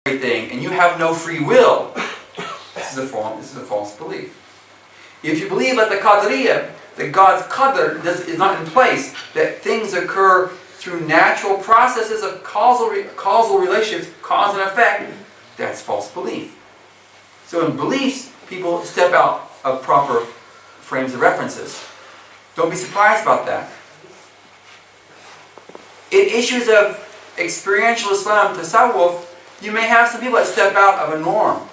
everything and you have no free will, this is a false belief. If you believe like the Qadariyya, that God's Qadr is not in place, that things occur through natural processes of causal relationships, cause and effect, that's false belief. So in beliefs, people step out of proper frames of references. Don't be surprised about that. In issues of experiential Islam, tasawwuf, you may have some people that step out of a norm.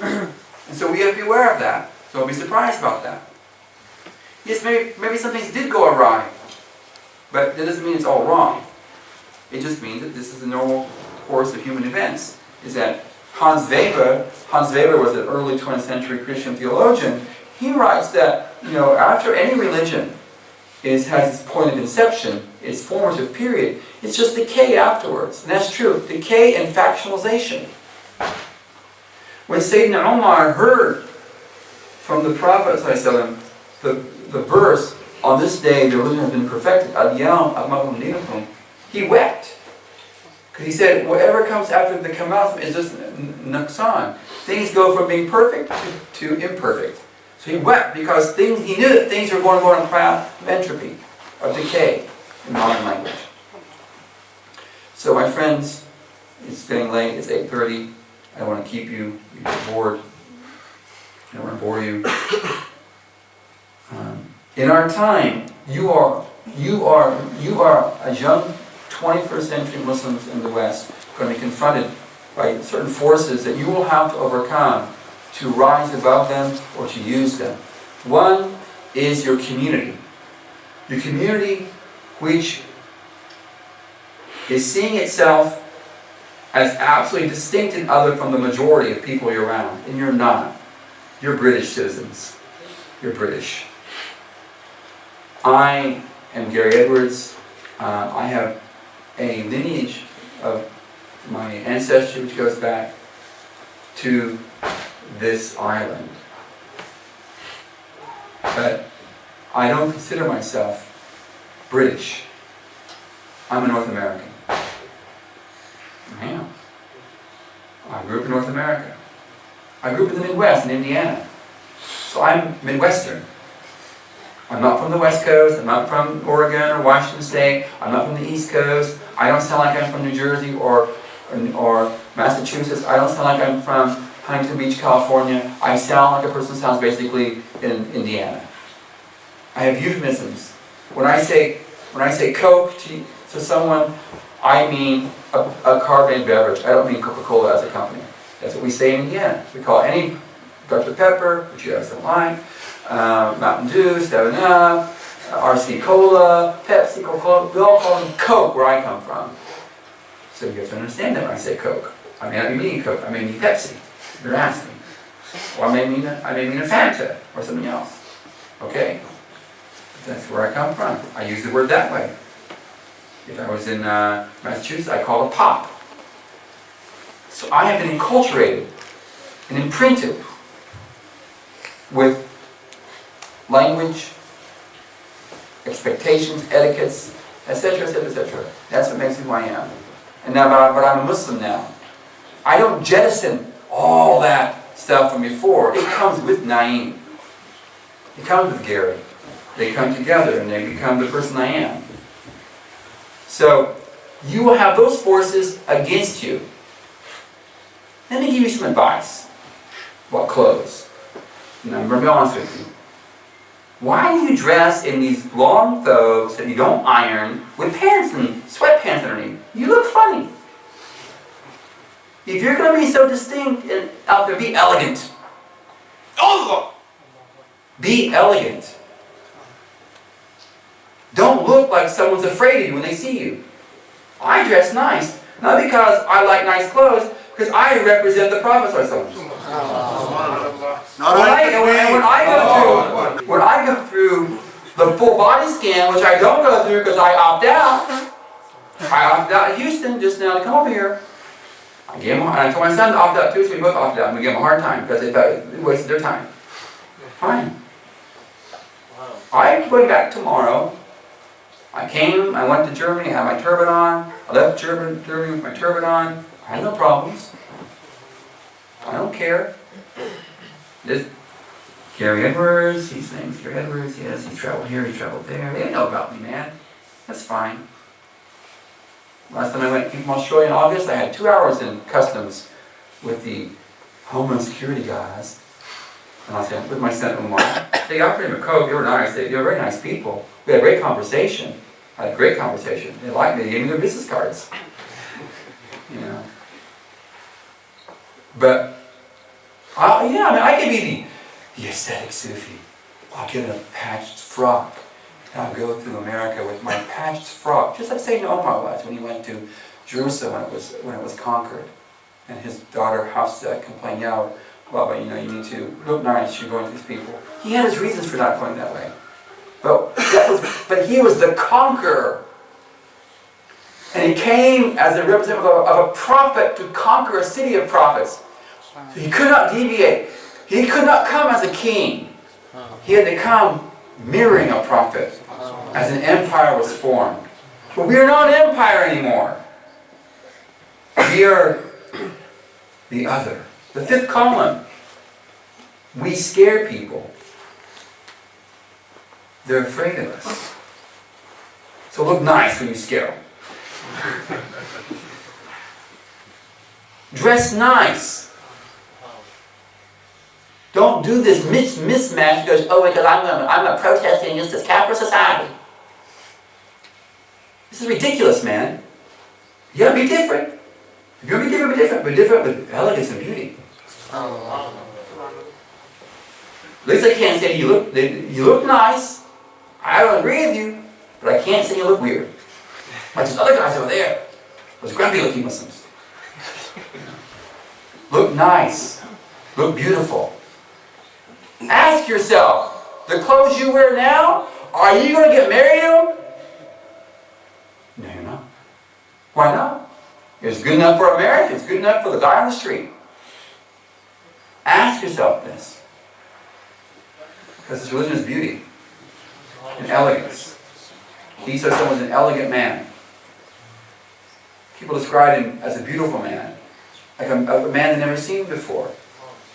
And so we have to be aware of that. Don't be surprised about that. Yes, maybe some things did go awry, but that doesn't mean it's all wrong. It just means that this is the normal course of human events. Is that Hans Weber was an early 20th century Christian theologian. He writes that, after any religion has its point of inception, its formative period, it's just decay afterwards. And that's true. Decay and factionalization. When Sayyidina Umar heard from the Prophet ﷺ the verse, on this day the religion has been perfected, Al-Yawm Akmaltu Dinakum, he wept. Because he said, whatever comes after the Kamal is just Naqsan. Things go from being perfect to imperfect. So he wept because he knew that things were going to go on a path of entropy, of decay, in modern language. So my friends, it's getting late, it's 8:30. I don't want to keep you bored. I don't want to bore you. In our time, you are as young 21st century Muslims in the West going to be confronted by certain forces that you will have to overcome to rise above them or to use them. One is your community. Your community which is seeing itself as absolutely distinct and other from the majority of people you're around. And you're not. You're British citizens. You're British. I am Gary Edwards. I have a lineage of my ancestry which goes back to this island. But I don't consider myself British. I'm a North American. I am. I grew up in North America. I grew up in the Midwest, in Indiana. So I'm Midwestern. I'm not from the West Coast. I'm not from Oregon or Washington State. I'm not from the East Coast. I don't sound like I'm from New Jersey or Massachusetts. I don't sound like I'm from Huntington Beach, California. I sound like a person who sounds basically in Indiana. I have euphemisms. When I say Coke to someone, I mean a carbonated beverage. I don't mean Coca-Cola as a company. That's what we say in Indiana. We call any Dr. Pepper, which you guys don't like, Mountain Dew, 7-Up, RC Cola, Pepsi, Coca-Cola. We all call them Coke where I come from. So you have to understand that when I say Coke. I may not be meaning Coke. I may mean Pepsi. You're asking. Or I may mean a Fanta or something else. Okay? That's where I come from. I use the word that way. If I was in Massachusetts, I call it pop. So I have been enculturated and imprinted with language, expectations, etiquettes, etc., etc., etc. That's what makes me who I am. And now, but I'm a Muslim now. I don't jettison all that stuff from before. It comes with Naeem. It comes with Gary. They come together and they become the person I am. So, you will have those forces against you. Let me give you some advice about clothes. And I'm going to be honest with you. Why do you dress in these long thobes that you don't iron with pants and sweatpants underneath? You look funny. If you're going to be so distinct and out there, be elegant. Oh! Be elegant. Don't look like someone's afraid of you when they see you. I dress nice, not because I like nice clothes, because I represent the Prophet. When I go through the full body scan, which I don't go through because I opt out. I opted out in Houston just now to come over here. I told my son to opt out too, so we both opted out. I'm going to give them a hard time because they thought it wasted their time. Fine. I'm going back tomorrow. I went to Germany, I had my turban on. I left Germany with my turban on. I have no problems. I don't care. This Gary Edwards, he's named Gary Edwards, yes, he traveled here, he traveled there. They know about me, man. That's fine. Last time I came from Australia in August, I had 2 hours in customs with the Homeland Security guys. And I was with my son Umar. They offered him a Coke, they were nice, they were very nice people. We had a great conversation. I had a great conversation. They liked me, they gave me their business cards. You know. But, I could be the aesthetic Sufi. I'll get a patched frock. And I'll go through America with my patched frock, just like Sayyidina Omar was when he went to Jerusalem when it was conquered. And his daughter Hafsa complained, Baba, you need to look nice, you're going to these people. He had his reasons for not going that way. But he was the conqueror. And he came as a representative of a prophet to conquer a city of prophets. So he could not deviate. He could not come as a king. He had to come mirroring a prophet as an empire was formed. But we are not an empire anymore. We are the other. The fifth column. We scare people. They're afraid of us. So look nice when you scare them. Dress nice. Don't do this mismatch because, because I'm a protesting against this capitalist society. This is ridiculous, man. You gotta be different. If you're gonna be different, be different. But different with elegance and beauty. At least I can't say you look nice. I don't agree with you, but I can't say you look weird. Like those other guys over there, those grumpy looking Muslims. Look nice. Look beautiful. Ask yourself, the clothes you wear now, are you going to get married to them? No, you're not. Why not? It's good enough for a marriage. It's good enough for the guy on the street. Ask yourself this. Because this religion is beauty and elegance. Isa was an elegant man. People described him as a beautiful man, like a man they'd never seen before.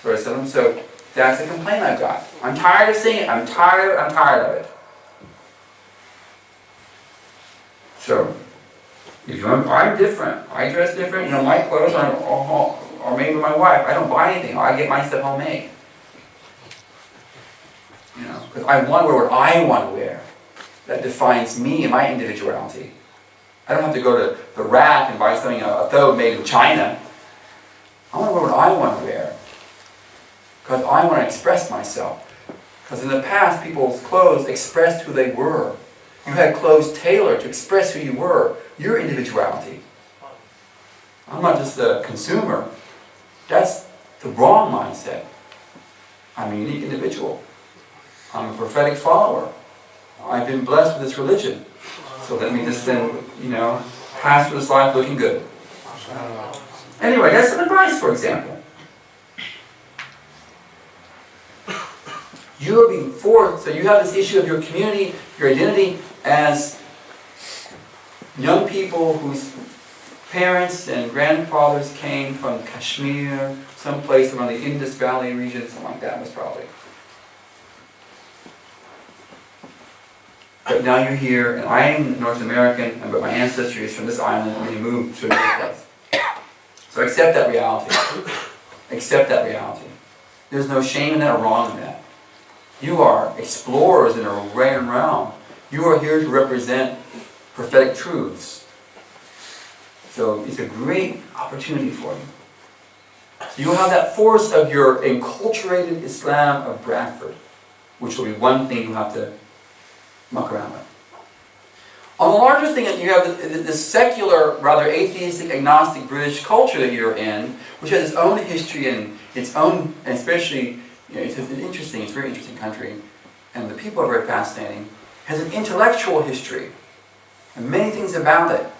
So that's the complaint I've got. I'm tired of seeing it. I'm tired of it. So, if you want, I'm different. I dress different. My clothes are made with my wife. I don't buy anything. I get my stuff homemade. Because I want to wear what I want to wear. That defines me and my individuality. I don't have to go to the rack and buy something, a thobe made in China. I want to wear what I want to wear. Because I want to express myself. Because in the past, people's clothes expressed who they were. You had clothes tailored to express who you were, your individuality. I'm not just a consumer. That's the wrong mindset. I'm a unique individual. I'm a prophetic follower. I've been blessed with this religion. So let me just then, pass through this life looking good. Anyway, that's some advice, for example. You are being forced, so you have this issue of your community, your identity as young people whose parents and grandfathers came from Kashmir, someplace around the Indus Valley region, something like that was probably. But now you're here, and I am North American, but my ancestry is from this island, and we moved to another place. So accept that reality. Accept that reality. There's no shame in that or wrong in that. You are explorers in a rare realm. You are here to represent prophetic truths. So it's a great opportunity for you. So you'll have that force of your enculturated Islam of Bradford, which will be one thing you'll have to muck around with. On the larger thing, you have the secular, rather atheistic, agnostic British culture that you're in, which has its own history and its own, and especially, it's a very interesting country, and the people are very fascinating, has an intellectual history, and many things about it